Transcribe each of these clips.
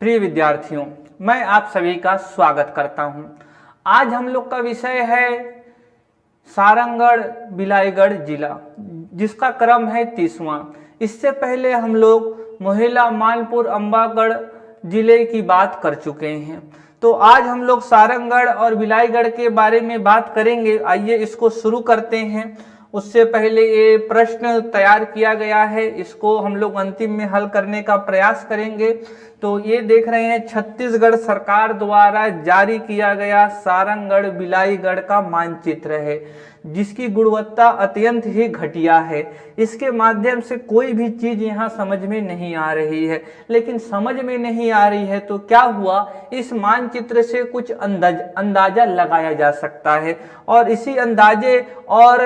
प्रिय विद्यार्थियों, मैं आप सभी का स्वागत करता हूं। आज हम लोग का विषय है सारंगढ़ बिलाईगढ़ जिला, जिसका क्रम है 30वां। इससे पहले हम लोग मोहिला मानपुर अंबागढ़ जिले की बात कर चुके हैं, तो आज हम लोग सारंगढ़ और बिलाईगढ़ के बारे में बात करेंगे। आइए इसको शुरू करते हैं। उससे पहले ये प्रश्न तैयार किया गया है, इसको हम लोग अंतिम में हल करने का प्रयास करेंगे। तो ये देख रहे हैं, छत्तीसगढ़ सरकार द्वारा जारी किया गया सारंगढ़ बिलाईगढ़ का मानचित्र है, जिसकी गुणवत्ता अत्यंत ही घटिया है। इसके माध्यम से कोई भी चीज यहाँ समझ में नहीं आ रही है। लेकिन समझ में नहीं आ रही है तो क्या हुआ, इस मानचित्र से कुछ अंदाजा लगाया जा सकता है, और इसी अंदाजे और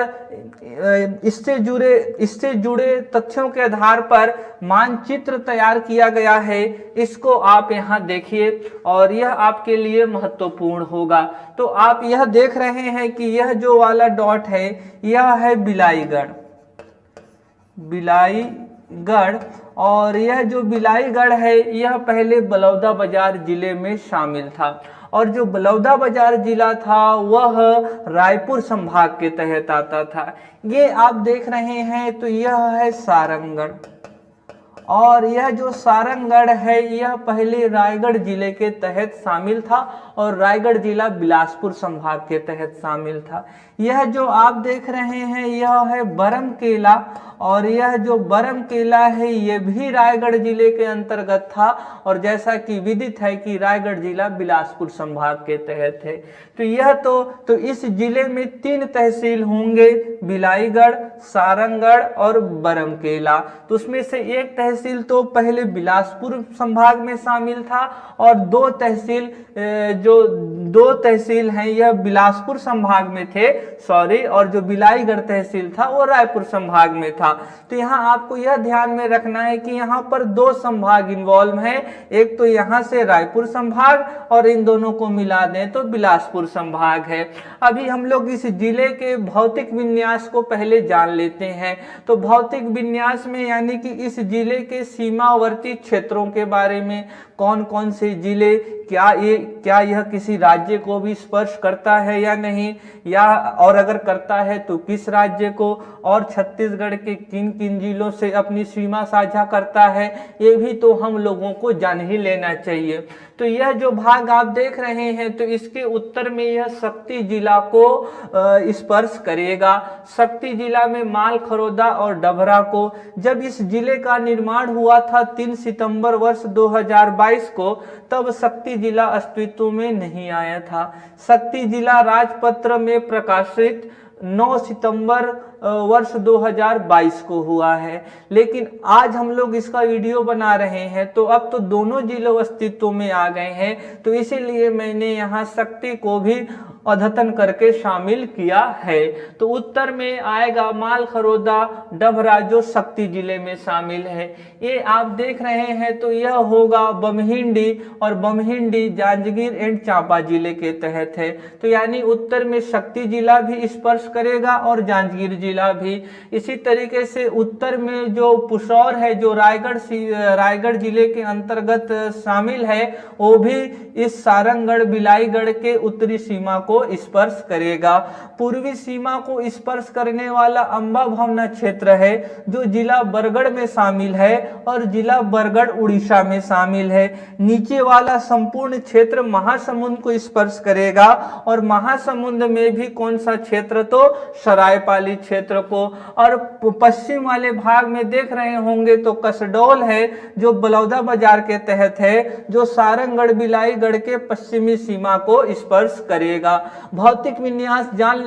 इससे जुड़े तथ्यों के आधार पर मानचित्र तैयार किया गया है। इसको आप यहाँ देखिए और यह आपके लिए महत्वपूर्ण होगा। तो आप यह देख रहे हैं कि यह जो वाला डॉट है, यह है बिलाईगढ़, और यह जो बिलाईगढ़ है यह पहले बलौदाबाजार जिले में शामिल था, और जो बलौदाबाजार जिला था वह रायपुर संभाग के तहत आता था। ये आप देख रहे हैं, तो यह है सारंगढ़, और यह जो सारंगढ़ है यह पहले रायगढ़ जिले के तहत शामिल था, और रायगढ़ जिला बिलासपुर संभाग के तहत शामिल था। यह जो आप देख रहे हैं यह है बरमकेला, और यह जो बरमकेला है यह भी रायगढ़ जिले के अंतर्गत था, और जैसा कि विदित है कि रायगढ़ जिला बिलासपुर संभाग के तहत है। तो यह तो इस जिले में 3 तहसील होंगे, बिलाईगढ़, सारंगढ़ और बरमकेला। तो उसमें से एक तहसील तो पहले बिलासपुर संभाग में शामिल था, और दो तहसील हैं यह बिलासपुर संभाग में थे, और जो बिलाईगढ़ तहसील था वो रायपुर संभाग में था। तो यहाँ आपको यह ध्यान में रखना है कि यहाँ पर 2 संभाग इन्वॉल्व हैं, एक तो यहाँ से रायपुर संभाग, और इन दोनों को मिला दें तो बिलासपुर संभाग है। अभी हम लोग इस जिले के भौतिक विन्यास को पहले जान लेते हैं। तो भौतिक विन्यास में यानी कि इस जिले के सीमावर्ती क्षेत्रों के बारे में, कौन कौन से जिले, क्या यह किसी राज्य को भी स्पर्श करता है या नहीं, और अगर करता है तो किस राज्य को, और छत्तीसगढ़ के किन किन जिलों से अपनी सीमा साझा करता है, ये भी तो हम लोगों को जान ही लेना चाहिए। तो यह जो भाग आप देख रहे हैं, तो इसके उत्तर में यह शक्ति जिला को स्पर्श करेगा। शक्ति जिला में मालखरौदा और डभरा को, जब इस जिले का निर्माण हुआ था 3 सितंबर वर्ष 2022 को, तब शक्ति जिला अस्तित्व में नहीं आया था। शक्ति जिला राजपत्र में प्रकाशित 9 सितंबर वर्ष 2022 को हुआ है। लेकिन आज हम लोग इसका वीडियो बना रहे हैं, तो अब तो दोनों जिले अस्तित्व में आ गए हैं, तो इसीलिए मैंने यहाँ शक्ति को भी अद्यतन करके शामिल किया है। तो उत्तर में आएगा मालखरौदा, डभरा, जो शक्ति जिले में शामिल है। ये आप देख रहे हैं, तो यह होगा बमहिंडी, और बमहिंडी जांजगीर एंड चांपा जिले के तहत है। तो यानी उत्तर में शक्ति जिला भी स्पर्श करेगा और जिला भी। इसी तरीके से उत्तर में जो पुशौर है, जो रायगढ़ जिले के अंतर्गत शामिल है, वो भी इस सारंगढ़ बिलाईगढ़ के उत्तरी सीमा को स्पर्श करेगा। पूर्वी सीमा को स्पर्श करने वाला अंबा भवना क्षेत्र है, जो जिला बरगढ़ में शामिल है, और जिला बरगढ़ उड़ीसा में शामिल है। नीचे वाला संपूर्ण क्षेत्र महासमुंद को स्पर्श करेगा, और महासमुंद में भी कौन सा क्षेत्र, तो सरायपाली क्षेत्र को। और पश्चिम वाले भाग में देख रहे होंगे तो कसडोल है, जो बलौदाबाजार के तहत है, जो सारंगढ़ बिलाईगढ़ के पश्चिमी सीमा को स्पर्श करेगा। भौतिक विन्यास जान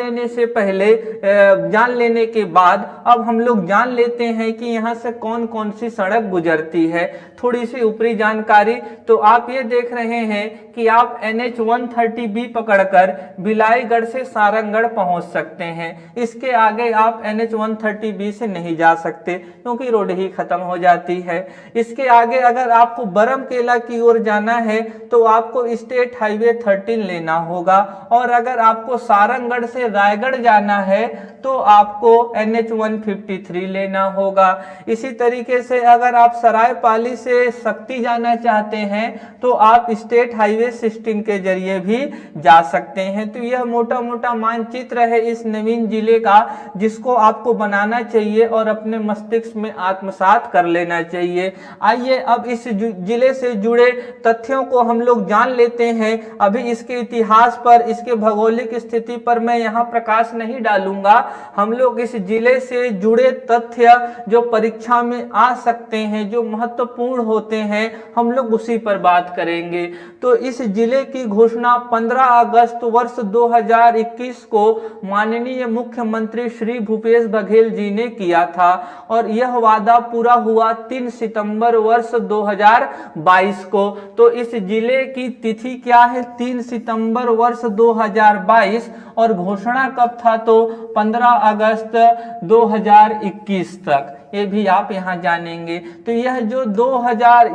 लेने के बाद अब हम लोग जान लेते हैं कि यहाँ से कौन कौन सी सड़क गुजरती है। थोड़ी सी ऊपरी जानकारी, तो आप ये देख रहे हैं कि आप NH 130B पकड़कर बिलाईगढ़ से सारंगढ़ पहुंच सकते हैं। इसके आगे आप NH 130B से नहीं जा सकते, क्योंकि रोड ही खत्म हो जाती है। इसके आगे अगर आपको बरमकेला की ओर जाना है, तो आपको स्टेट हाईवे 13 लेना होगा, और और अगर आपको सारंगगढ़ से रायगढ़ जाना है तो आपको NH-153 लेना होगा। इसी तरीके से अगर आप सरायपाली से शक्ति जाना चाहते हैं तो आप स्टेट हाईवे 16 के जरिए भी जा सकते हैं। तो यह मोटा मोटा मानचित्र है इस नवीन जिले का, जिसको आपको बनाना चाहिए और अपने मस्तिष्क में आत्मसात कर लेना चाहिए। आइए अब इस जिले से जुड़े तथ्यों को हम लोग जान लेते हैं। अभी इसके इतिहास पर, इसके भौगोलिक स्थिति पर मैं यहाँ प्रकाश नहीं डालूंगा। हम लोग इस जिले से जुड़े तथ्य जो परीक्षा में आ सकते हैं, जो महत्वपूर्ण होते हैं, हम लोग उसी पर बात करेंगे। तो इस जिले की घोषणा 15 अगस्त वर्ष 2021 को माननीय मुख्यमंत्री श्री भूपेश बघेल जी ने किया था और यह वादा पूरा हुआ 3 सितंबर वर्ष 2022 को। तो इस जिले की तिथि क्या है? 3 सितंबर वर्ष 2022 और घोषणा कब था? तो 15 अगस्त 2021 तक। ये भी आप यहाँ जानेंगे। तो यह जो 2000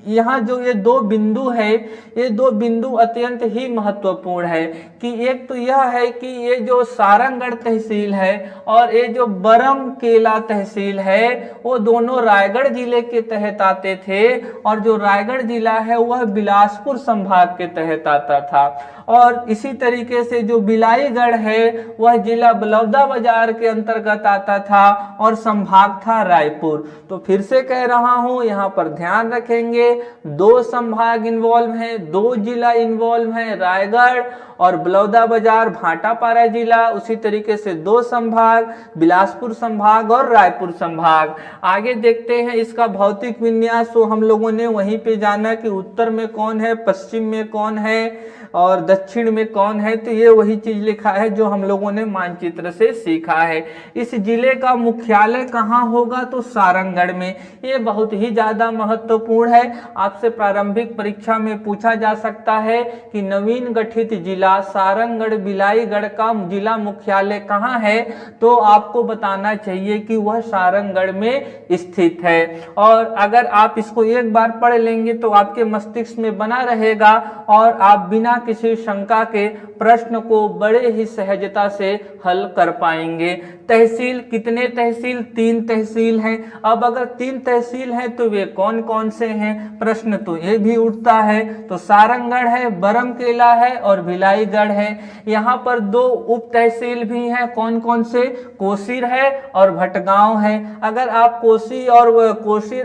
यहाँ जो ये दो बिंदु है, ये दो बिंदु अत्यंत ही महत्वपूर्ण है कि एक तो यह है कि ये जो सारंगगढ़ तहसील है और ये जो बरमकेला तहसील है वो दोनों रायगढ़ जिले के तहत आते थे और जो रायगढ़ जिला है वह बिलासपुर संभाग के तहत आता था। और इसी तरीके से जो बिलाईगढ़ है वह जिला बलौदाबाजार के अंतर्गत आता था और संभाग था रायपुर। तो फिर से कह रहा हूं, यहाँ पर ध्यान रखेंगे, 2 संभाग इन्वॉल्व हैं, 2 जिला इन्वॉल्व हैं, रायगढ़ और बलौदाबाजार भाटापारा जिला, उसी तरीके से 2 संभाग, बिलासपुर संभाग और रायपुर संभाग। आगे देखते हैं इसका भौतिक विन्यास। तो हम लोगों ने वहीं पे जाना कि उत्तर में कौन है, पश्चिम में कौन है और दक्षिण में कौन है। तो ये वही चीज लिखा है जो हम लोगों ने मानचित्र से सीखा है। इस जिले का मुख्यालय कहाँ होगा? तो सारंगगढ़ में। ये बहुत ही ज्यादा महत्वपूर्ण है। आपसे प्रारंभिक परीक्षा में पूछा जा सकता है कि नवीन गठित जिला सारंगगढ़ बिलाईगढ़ का जिला मुख्यालय कहाँ है, तो आपको बताना चाहिए कि वह सारंगगढ़ में स्थित है। और अगर आप इसको एक बार पढ़ लेंगे तो आपके मस्तिष्क में बना रहेगा और आप बिना किसी शंका के प्रश्न को बड़े ही सहजता से हल कर पाएंगे। तहसील, कितने तहसील? 3 तहसील हैं। अब अगर 3 तहसील हैं तो वे कौन कौन से हैं? प्रश्न तो ये भी उठता है। तो सारंगगढ़ है, बरमकेला है और भिलाईगढ़ है। यहाँ पर 2 उप तहसील भी हैं। कौन कौन से? कोसीर है और भटगांव है। अगर आप कोसीर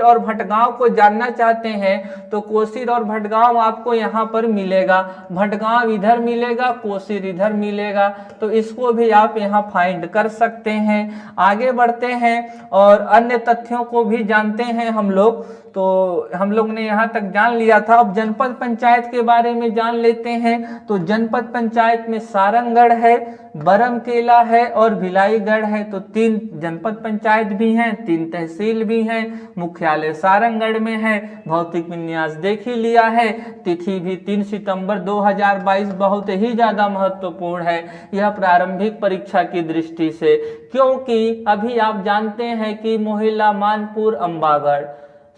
और भटगांव को जानना चाहते हैं तो कोसीर और भटगांव आपको यहाँ पर मिलेगा। भटगांव इधर मिलेगा, कोसीर इधर मिलेगा। तो इसको भी आप यहाँ फाइंड कर सकते हैं। आगे बढ़ते हैं और अन्य तथ्यों को भी जानते हैं हम लोग। तो हम लोग ने यहाँ तक जान लिया था। अब जनपद पंचायत के बारे में जान लेते हैं। तो जनपद पंचायत में सारंगगढ़ है, बरमकेला है और भिलाईगढ़ है। तो 3 जनपद पंचायत भी हैं, 3 तहसील भी हैं। मुख्यालय सारंगगढ़ में है। भौतिक विन्यास देख ही लिया है। तिथि भी 3 सितंबर 2022 बहुत ही ज्यादा महत्वपूर्ण है यह प्रारंभिक परीक्षा की दृष्टि से, क्योंकि अभी आप जानते हैं कि मोहिला, मानपुर, अंबागढ़,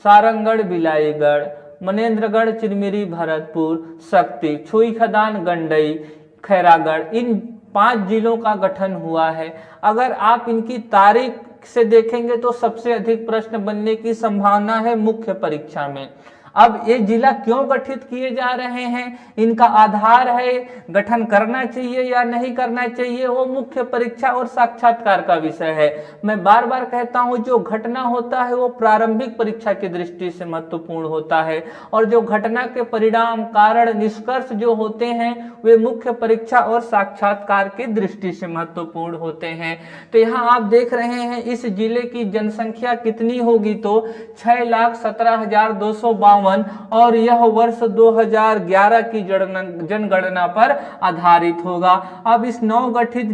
सारंगगढ़, बिलाईगढ़, मनेन्द्रगढ़, चिरमिरी, भरतपुर, शक्ति, छुई खदान, गंडई, खैरागढ़, इन 5 जिलों का गठन हुआ है। अगर आप इनकी तारीख से देखेंगे तो सबसे अधिक प्रश्न बनने की संभावना है मुख्य परीक्षा में। अब ये जिला क्यों गठित किए जा रहे हैं, इनका आधार है, गठन करना चाहिए या नहीं करना चाहिए, वो मुख्य परीक्षा और साक्षात्कार का विषय है। मैं बार बार कहता हूं, जो घटना होता है वो प्रारंभिक परीक्षा की दृष्टि से महत्वपूर्ण होता है और जो घटना के परिणाम, कारण, निष्कर्ष जो होते हैं वे मुख्य परीक्षा और साक्षात्कार की दृष्टि से महत्वपूर्ण होते हैं। तो यहाँ आप देख रहे हैं इस जिले की जनसंख्या कितनी होगी, तो 6,17,252 और यह वर्ष 2011 की जनगणना पर आधारित होगा। अब इस नवगठित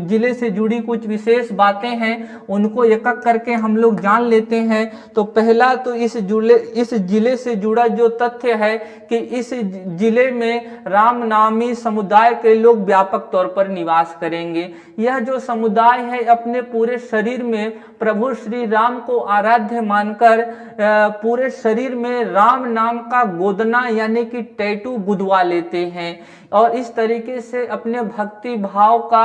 जिले से जुड़ी कुछ विशेष बातें हैं, उनको एक एक करके हम लोग जान लेते हैं। तो पहला तो इस जिले से जुड़ा जो तथ्य है कि इस जिले में रामनामी समुदाय के लोग व्यापक तौर पर निवास करेंगे। यह जो समुदाय है अपने पूरे शरीर में प्रभु श्री राम को आराध्य मानकर पूरे शरीर शरीर में राम नाम का गोदना यानी कि टैटू गुदवा लेते हैं और इस तरीके से अपने भक्ति भाव का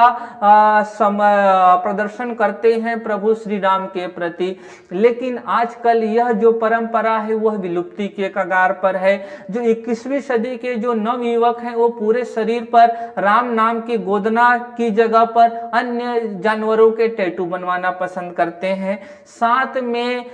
प्रदर्शन करते हैं प्रभु श्री राम के प्रति। लेकिन आजकल यह जो परंपरा है वह विलुप्ति के कगार पर है। जो 21वीं सदी के जो नवयुवक हैं वो पूरे शरीर पर राम नाम की गोदना की जगह पर अन्य जानवरों के टैटू बनवाना पसंद करते हैं। साथ में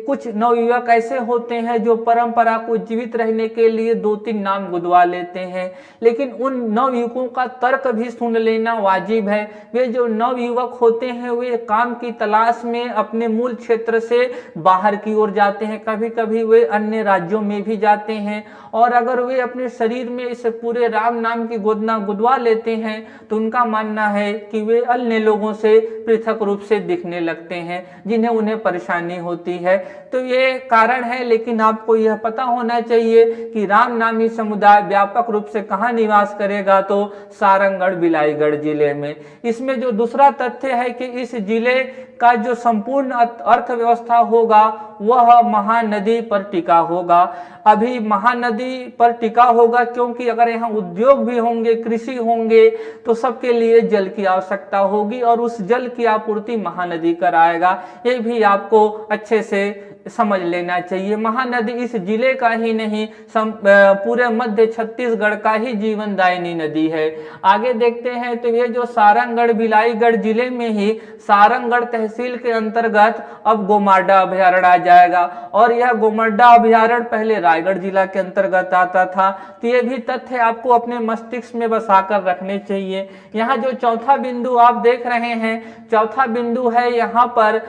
कुछ नवयुवक ऐसे होते हैं जो परंपरा को जीवित रहने के लिए 2-3 नाम गुदवा लेते हैं। लेकिन उन नवयुवकों का तर्क भी सुन लेना वाजिब है। वे जो नवयुवक होते हैं वे काम की तलाश में अपने मूल क्षेत्र से बाहर की ओर जाते हैं, कभी कभी वे अन्य राज्यों में भी जाते हैं और अगर वे अपने शरीर में इस पूरे राम नाम की गोदना गुदवा लेते हैं तो उनका मानना है कि वे अन्य लोगों से पृथक रूप से दिखने लगते हैं जिन्हें उन्हें परेशानी होती है। तो ये कारण है। लेकिन आपको यह पता होना चाहिए कि राम नामी समुदाय व्यापक रूप से कहाँ निवास करेगा, तो सारंगगढ़ बिलाईगढ़ जिले में। इसमें जो दूसरा तथ्य है कि इस जिले का जो संपूर्ण अर्थव्यवस्था होगा वह महानदी पर टिका होगा। अभी महानदी पर टिका होगा क्योंकि अगर यहाँ उद्योग भी होंगे, कृषि होंगे तो सबके लिए जल की आवश्यकता होगी और उस जल की आपूर्ति महानदी कराएगा। ये भी आपको अच्छे से समझ लेना चाहिए। महानदी इस जिले का ही नहीं पूरे मध्य छत्तीसगढ़ का ही जीवनदायिनी नदी है। आगे देखते हैं तो ये जो सारंगगढ़ बिलाईगढ़ जिले में ही सारंगगढ़ तहसील के अंतर्गत अब गोमाडा अभयारण्य आ जाएगा और यह गोमाडा अभयारण्य पहले रायगढ़ जिला के अंतर्गत आता था। तो ये भी तथ्य आपको अपने मस्तिष्क में बसाकर रखने चाहिए। यहाँ जो चौथा बिंदु आप देख रहे हैं, चौथा बिंदु है यहाँ पर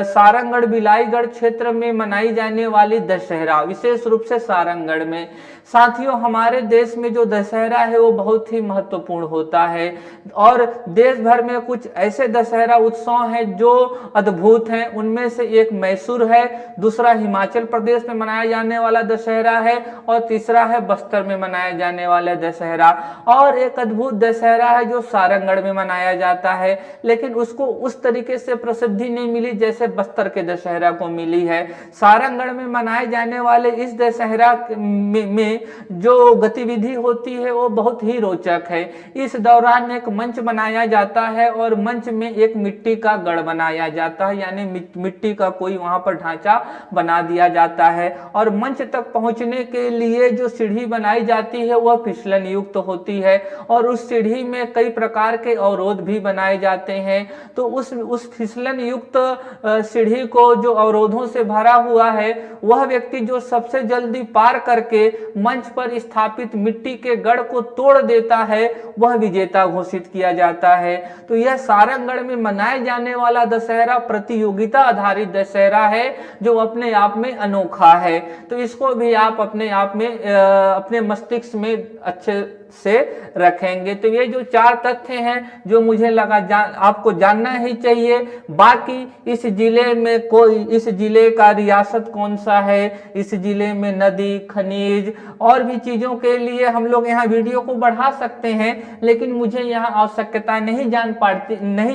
सारंगगढ़ बिलाईगढ़ क्षेत्र में मनाई जाने वाली दशहरा, विशेष रूप से सारंगगढ़ में। साथियों, हमारे देश में जो दशहरा है वो बहुत ही महत्वपूर्ण होता है और देश भर में कुछ ऐसे दशहरा उत्सव हैं जो अद्भुत हैं। उनमें से एक मैसूर है, दूसरा हिमाचल प्रदेश में मनाया जाने वाला दशहरा है और तीसरा है बस्तर में मनाया जाने वाला दशहरा। और एक अद्भुत दशहरा है जो सारंगगढ़ में मनाया जाता है, लेकिन उसको उस तरीके से प्रसिद्धि नहीं मिली जैसे बस्तर के दशहरा को मिली है। सारंगगढ़ में मनाए जाने वाले इस दशहरा में जो गतिविधि होती है वो बहुत ही रोचक है। इस दौरान एक मंच बनाया जाता है और मंच में एक मिट्टी का गढ़ बनाया जाता है, यानी मिट्टी का कोई वहां पर ढांचा बना दिया जाता है और मंच तक पहुंचने के लिए जो सीढ़ी बनाई जाती है वह फिसलन युक्त होती है और उस सीढ़ी में कई प्रकार के अवरोध भी बनाए जाते हैं। तो उस फिसलन युक्त सीढ़ी को जो अवरोधों से भरा हुआ है वह व्यक्ति जो सबसे जल्दी पार करके मंच पर स्थापित मिट्टी के गढ़ को तोड़ देता है वह विजेता घोषित किया जाता है। तो यह सारंगगढ़ में मनाए जाने वाला दशहरा प्रतियोगिता आधारित दशहरा है जो अपने आप में अनोखा है। तो इसको भी आप अपने आप में अपने मस्तिष्क में अच्छे से रखेंगे। तो ये जो 4 तथ्य हैं जो मुझे लगा आपको जानना ही चाहिए। बाकी इस जिले में इस जिले का रियासत कौन सा है, इस जिले में नदी, खनिज और भी चीजों के लिए हम लोग यहाँ वीडियो को बढ़ा सकते हैं, लेकिन मुझे यहाँ आवश्यकता नहीं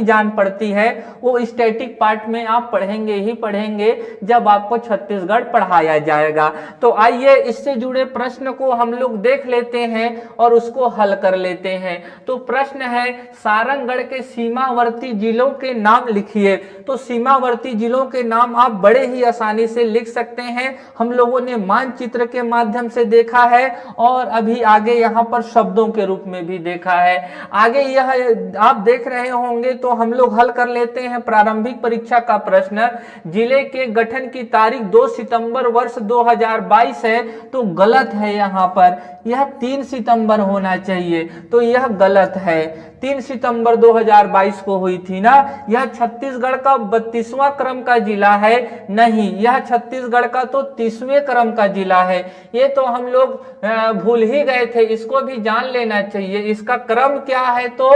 जान पड़ती है। वो स्टैटिक पार्ट में आप पढ़ेंगे ही पढ़ेंगे जब आपको छत्तीसगढ़ पढ़ाया जाएगा। तो आइए इससे जुड़े प्रश्न को हम लोग देख लेते हैं और उसको हल कर लेते हैं। तो प्रश्न है, सारंगगढ़ के सीमावर्ती जिलों के नाम लिखिए। तो सीमावर्ती जिलों के नाम आप बड़े ही आसानी से लिख सकते हैं। हम लोगों ने मानचित्र के माध्यम से देखा है और अभी आगे यहाँ पर शब्दों के रूप में भी देखा है। आगे यह आप देख रहे होंगे तो हम लोग हल कर लेते हैं प्रारंभिक परीक्षा का प्रश्न। जिले के गठन की तारीख 2 सितंबर वर्ष 2022 है, तो गलत है। यहाँ पर यह 3 सितंबर होना चाहिए, तो यह गलत है। 3 सितंबर 2022 को हुई थी ना। यह छत्तीसगढ़ का 32वां क्रम का जिला है, नहीं, यह छत्तीसगढ़ का तो 30वें क्रम का जिला है। ये तो हम लोग भूल ही गए थे, इसको भी जान लेना चाहिए। इसका क्रम क्या है, तो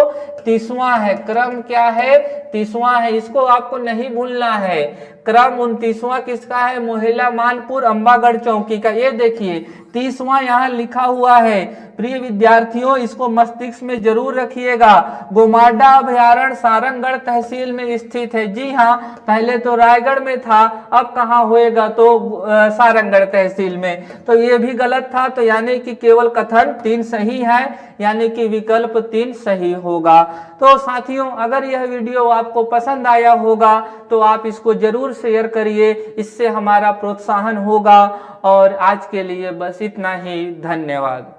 30वां है। क्रम क्या है, 30वां है, इसको आपको नहीं भूलना है। क्रम 29वां किसका है, मोहला मानपुर अंबागढ़ चौकी का। ये देखिए 30वां यहाँ लिखा हुआ है। प्रिय विद्यार्थियों, इसको मस्तिष्क में जरूर रखिएगा। गोमाडा अभयारण्य सारंगगढ़ तहसील में स्थित है। जी हाँ, पहले तो रायगढ़ में था, अब कहाँ होएगा, तो सारंगगढ़ तहसील में। तो ये भी गलत था, तो यानी कि केवल कथन 3 सही है, यानी कि विकल्प 3 सही होगा। तो साथियों, अगर यह वीडियो आपको पसंद आया होगा तो आप इसको जरूर शेयर करिए, इससे हमारा प्रोत्साहन होगा। और आज के लिए बस इतना ही, धन्यवाद।